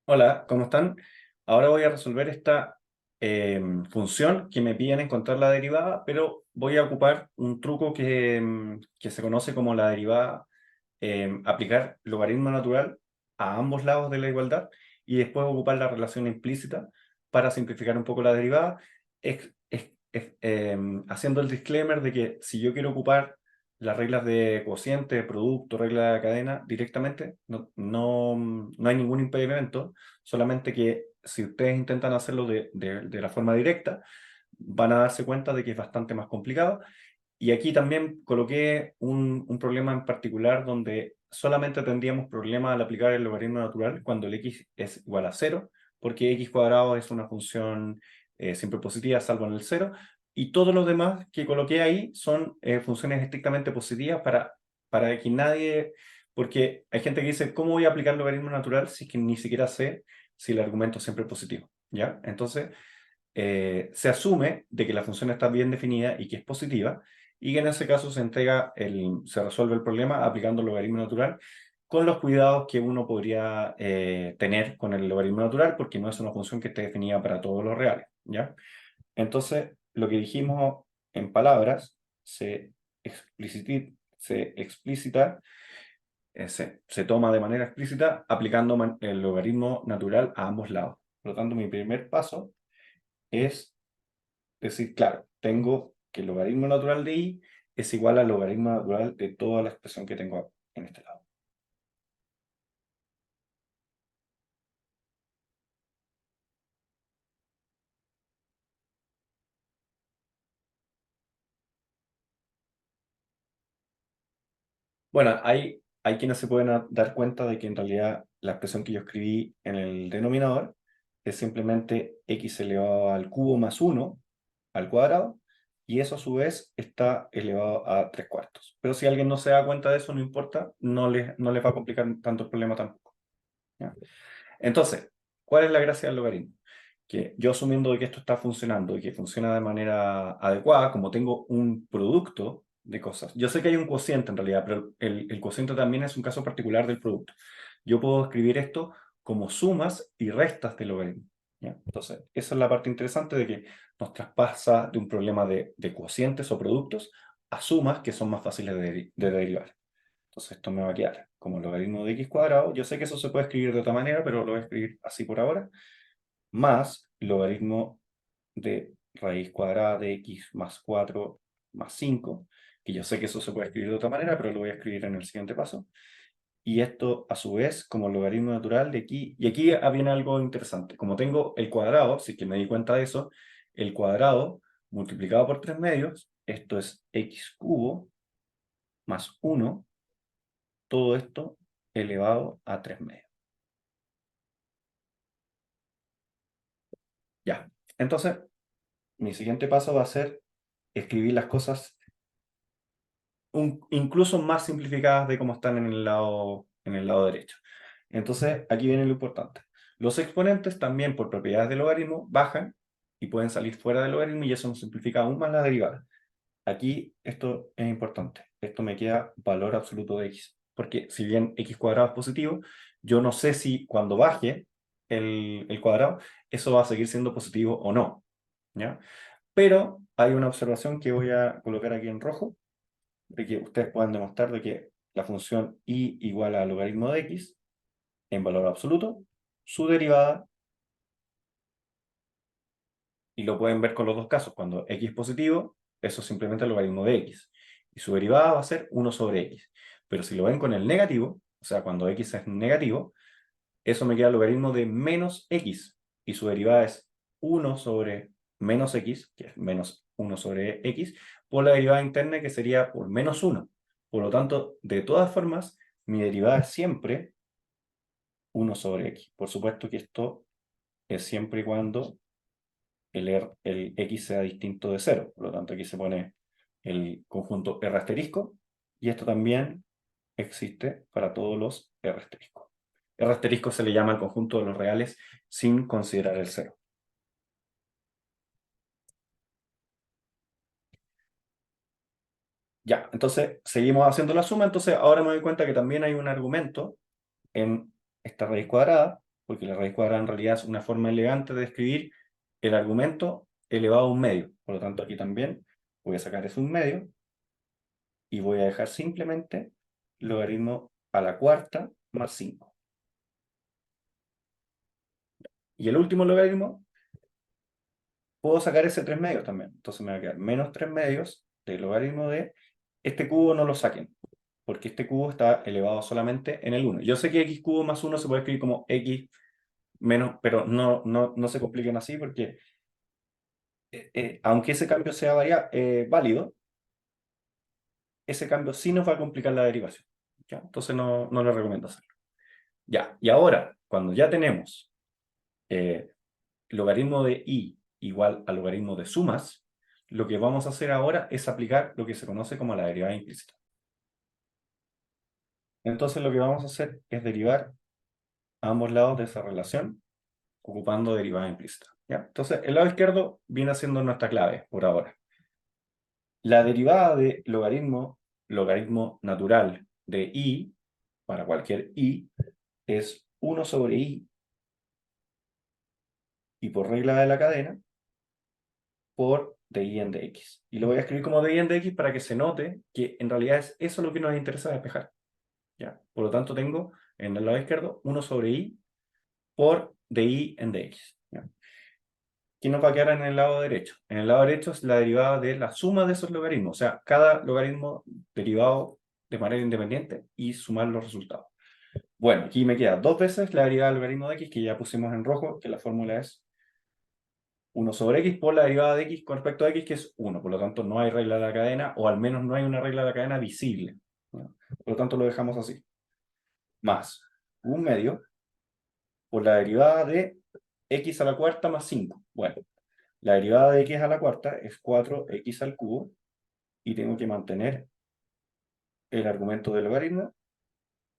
Hola, ¿cómo están? Ahora voy a resolver esta función que me piden encontrar la derivada, pero voy a ocupar un truco que se conoce como la derivada, aplicar logaritmo natural a ambos lados de la igualdad y después ocupar la relación implícita para simplificar un poco la derivada, haciendo el disclaimer de que si yo quiero ocupar las reglas de cociente, producto, regla de cadena directamente, no hay ningún impedimento. Solamente que si ustedes intentan hacerlo de la forma directa, van a darse cuenta de que es bastante más complicado. Y aquí también coloqué un problema en particular donde solamente tendríamos problema al aplicar el logaritmo natural cuando el x es igual a cero, porque x cuadrado es una función siempre positiva salvo en el cero, y todos los demás que coloqué ahí son funciones estrictamente positivas para que nadie, porque hay gente que dice, ¿cómo voy a aplicar el logaritmo natural si es que ni siquiera sé si el argumento siempre es positivo? ¿Ya? Entonces, se asume de que la función está bien definida y que es positiva, y que en ese caso se resuelve el problema aplicando el logaritmo natural con los cuidados que uno podría tener con el logaritmo natural, porque no es una función que esté definida para todos los reales, ¿ya? Entonces, lo que dijimos en palabras se toma de manera explícita aplicando el logaritmo natural a ambos lados. Por lo tanto, mi primer paso es decir, claro, tengo que el logaritmo natural de y es igual al logaritmo natural de toda la expresión que tengo en este lado. Bueno, hay quienes se pueden dar cuenta de que en realidad la expresión que yo escribí en el denominador es simplemente x elevado al cubo más 1 al cuadrado, y eso a su vez está elevado a 3 cuartos. Pero si alguien no se da cuenta de eso, no importa, no les va a complicar tanto el problema tampoco, ¿ya? Entonces, ¿cuál es la gracia del logaritmo? Que yo, asumiendo de que esto está funcionando y que funciona de manera adecuada, como tengo un producto de cosas, yo sé que hay un cociente en realidad, pero el cociente también es un caso particular del producto. Yo puedo escribir esto como sumas y restas del logaritmo, ¿ya? Entonces, esa es la parte interesante de que nos traspasa de un problema de cocientes o productos a sumas que son más fáciles de derivar. Entonces esto me va a quedar como logaritmo de x cuadrado. Yo sé que eso se puede escribir de otra manera, pero lo voy a escribir así por ahora. Más logaritmo de raíz cuadrada de x más 4 más 5, que yo sé que eso se puede escribir de otra manera, pero lo voy a escribir en el siguiente paso. Y esto, a su vez, como logaritmo natural de aquí. Y aquí viene algo interesante. Como tengo el cuadrado, sí que me di cuenta de eso, el cuadrado multiplicado por 3 medios, esto es x cubo más 1, todo esto elevado a 3 medios. Ya. Entonces, mi siguiente paso va a ser escribir las cosas incluso más simplificadas de cómo están en el lado derecho. Entonces, aquí viene lo importante. Los exponentes también, por propiedades del logaritmo, bajan y pueden salir fuera del logaritmo, y eso nos simplifica aún más la derivada. Aquí esto es importante. Esto me queda valor absoluto de x. Porque si bien x cuadrado es positivo, yo no sé si cuando baje el cuadrado, eso va a seguir siendo positivo o no, ¿ya? Pero hay una observación que voy a colocar aquí en rojo, de que ustedes puedan demostrar de que la función y igual a logaritmo de x en valor absoluto, su derivada, y lo pueden ver con los dos casos, cuando x es positivo, eso es simplemente el logaritmo de x, y su derivada va a ser 1 sobre x. Pero si lo ven con el negativo, o sea, cuando x es negativo, eso me queda el logaritmo de menos x, y su derivada es 1 sobre menos x, que es menos 1 sobre x, por la derivada interna, que sería por menos 1. Por lo tanto, de todas formas, mi derivada es siempre 1 sobre x. Por supuesto que esto es siempre y cuando el x sea distinto de 0. Por lo tanto, aquí se pone el conjunto R asterisco, y esto también existe para todos los R asterisco. R asterisco se le llama al conjunto de los reales sin considerar el 0. Ya, entonces seguimos haciendo la suma. Entonces ahora me doy cuenta que también hay un argumento en esta raíz cuadrada, porque la raíz cuadrada en realidad es una forma elegante de escribir el argumento elevado a un medio. Por lo tanto, aquí también voy a sacar ese un medio y voy a dejar simplemente logaritmo a la cuarta más 5. Y el último logaritmo, puedo sacar ese 3 medios también. Entonces me va a quedar menos 3 medios del logaritmo de este cubo, no lo saquen, porque este cubo está elevado solamente en el 1. Yo sé que x cubo más 1 se puede escribir como x menos, pero no se compliquen así porque aunque ese cambio sea válido, ese cambio sí nos va a complicar la derivación. ¿Ya? Entonces no lo recomiendo hacerlo. Ya, y ahora, cuando ya tenemos eh, logaritmo de y igual al logaritmo de sumas, lo que vamos a hacer ahora es aplicar lo que se conoce como la derivada implícita. Entonces lo que vamos a hacer es derivar a ambos lados de esa relación ocupando derivada implícita. ¿Ya? Entonces el lado izquierdo viene siendo nuestra clave por ahora. La derivada de logaritmo natural de y, para cualquier y, es 1 sobre y por regla de la cadena, por dy en dx. Y lo voy a escribir como dy en dx para que se note que en realidad es eso lo que nos interesa despejar. ¿Ya? Por lo tanto tengo en el lado izquierdo 1 sobre y por dy en dx. ¿Ya? ¿Qué nos va a quedar en el lado derecho? En el lado derecho es la derivada de la suma de esos logaritmos. O sea, cada logaritmo derivado de manera independiente y sumar los resultados. Bueno, aquí me queda dos veces la derivada del logaritmo de x, que ya pusimos en rojo, que la fórmula es 1 sobre x por la derivada de x con respecto a x, que es 1. Por lo tanto, no hay regla de la cadena, o al menos no hay una regla de la cadena visible. ¿No? Por lo tanto, lo dejamos así. Más un medio por la derivada de x a la cuarta más 5. Bueno, la derivada de x a la cuarta es 4x al cubo, y tengo que mantener el argumento del logaritmo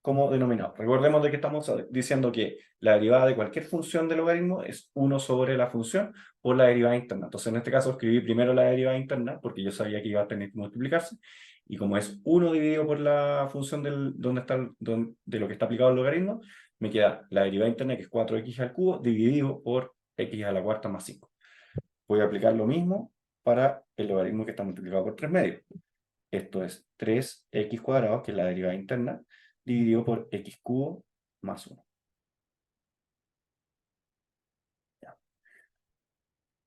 como denominador. Recordemos de que estamos diciendo que la derivada de cualquier función del logaritmo es 1 sobre la función por la derivada interna. Entonces, en este caso, escribí primero la derivada interna, porque yo sabía que iba a tener que multiplicarse, y como es 1 dividido por la función de lo que está aplicado el logaritmo, me queda la derivada interna, que es 4x al cubo, dividido por x a la cuarta más 5. Voy a aplicar lo mismo para el logaritmo que está multiplicado por 3 medios. Esto es 3x cuadrado, que es la derivada interna, dividido por x cubo más 1.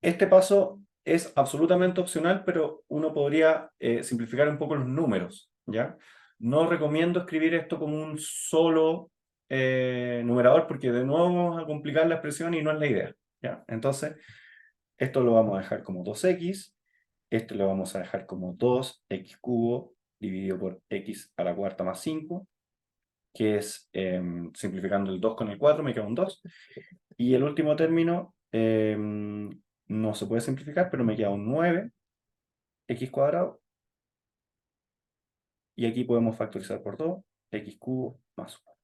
Este paso es absolutamente opcional, pero uno podría simplificar un poco los números, ¿ya? No recomiendo escribir esto como un solo numerador, porque de nuevo vamos a complicar la expresión y no es la idea, ¿ya? Entonces, esto lo vamos a dejar como 2x, esto lo vamos a dejar como 2x cubo dividido por x a la cuarta más 5, que es, simplificando el 2 con el 4, me queda un 2. Y el último término no se puede simplificar, pero me queda un 9x cuadrado. Y aquí podemos factorizar por 2, x cubo más 1.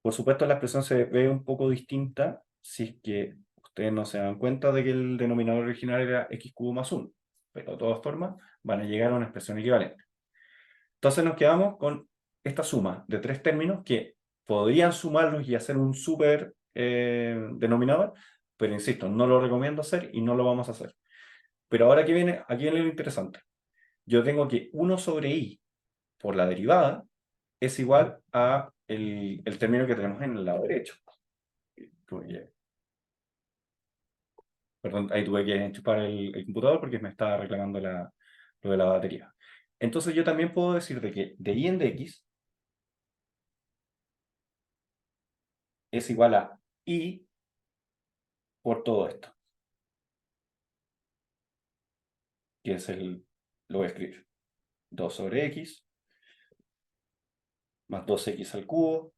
Por supuesto, la expresión se ve un poco distinta si es que ustedes no se dan cuenta de que el denominador original era x cubo más 1. Pero de todas formas, van a llegar a una expresión equivalente. Entonces nos quedamos con esta suma de tres términos que podrían sumarlos y hacer un super denominador, pero insisto, no lo recomiendo hacer y no lo vamos a hacer. Pero ahora aquí viene lo interesante. Yo tengo que 1 sobre i por la derivada es igual a el término que tenemos en el lado derecho. Perdón, ahí tuve que enchufar el computador porque me estaba reclamando lo de la batería. Entonces yo también puedo decir de que dy en dx es igual a i por todo esto, que es lo voy a escribir, 2 sobre x más 2x al cubo,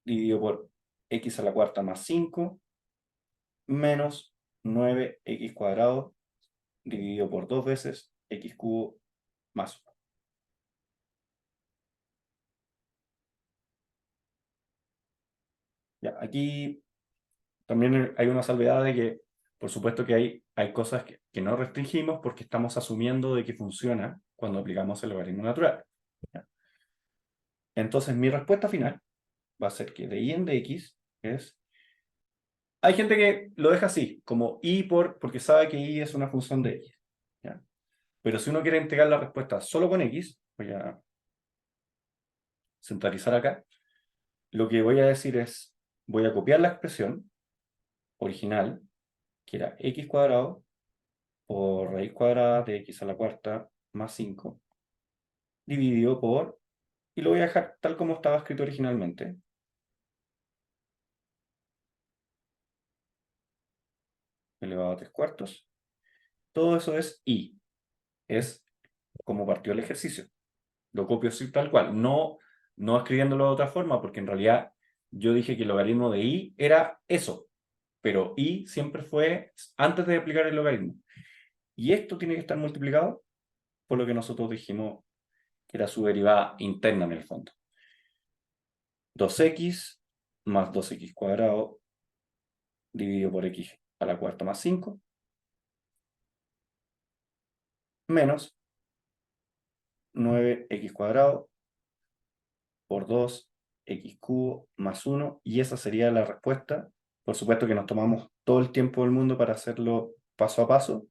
dividido por x a la cuarta más 5, menos 9x cuadrado, dividido por 2 veces x cubo más 1. Ya, aquí también hay una salvedad de que, por supuesto que hay cosas que no restringimos porque estamos asumiendo de que funciona cuando aplicamos el logaritmo natural. ¿Ya? Entonces mi respuesta final va a ser que de y en dx es... Hay gente que lo deja así, como y porque sabe que y es una función de x. ¿Ya? Pero si uno quiere entregar la respuesta solo con x, voy a centralizar acá, lo que voy a decir es, voy a copiar la expresión original, que era x cuadrado por raíz cuadrada de x a la cuarta más 5, dividido por, y lo voy a dejar tal como estaba escrito originalmente, elevado a 3 cuartos. Todo eso es y, es como partió el ejercicio. Lo copio así tal cual, no escribiéndolo de otra forma, porque en realidad yo dije que el logaritmo de y era eso, pero y siempre fue antes de aplicar el logaritmo. Y esto tiene que estar multiplicado por lo que nosotros dijimos que era su derivada interna en el fondo. 2x más 2x cuadrado dividido por x a la cuarta más 5 menos 9x cuadrado por 2x cubo más 1, y esa sería la respuesta. Por supuesto que nos tomamos todo el tiempo del mundo para hacerlo paso a paso,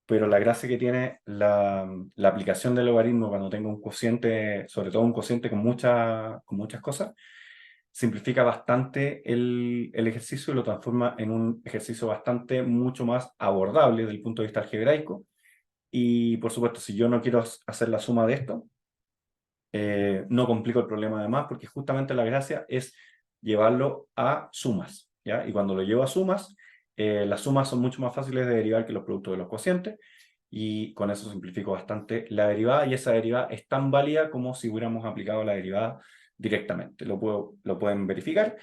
pero la gracia que tiene la aplicación del logaritmo cuando tengo un cociente, sobre todo un cociente con muchas cosas, simplifica bastante el ejercicio y lo transforma en un ejercicio bastante mucho más abordable desde el punto de vista algebraico. Y por supuesto, si yo no quiero hacer la suma de esto, no complico el problema además, porque justamente la gracia es llevarlo a sumas, ¿ya? Y cuando lo llevo a sumas, las sumas son mucho más fáciles de derivar que los productos de los cocientes, y con eso simplifico bastante la derivada, y esa derivada es tan válida como si hubiéramos aplicado la derivada directamente. Lo pueden verificar.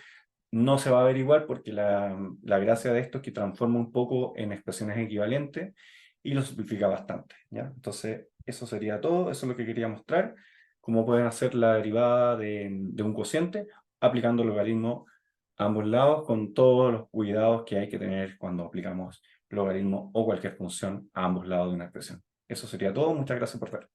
No se va a averiguar porque la gracia de esto es que transforma un poco en expresiones equivalentes y lo simplifica bastante, ¿ya? Entonces, eso sería todo, eso es lo que quería mostrar, cómo pueden hacer la derivada de un cociente aplicando el logaritmo a ambos lados con todos los cuidados que hay que tener cuando aplicamos logaritmo o cualquier función a ambos lados de una expresión. Eso sería todo, muchas gracias por ver.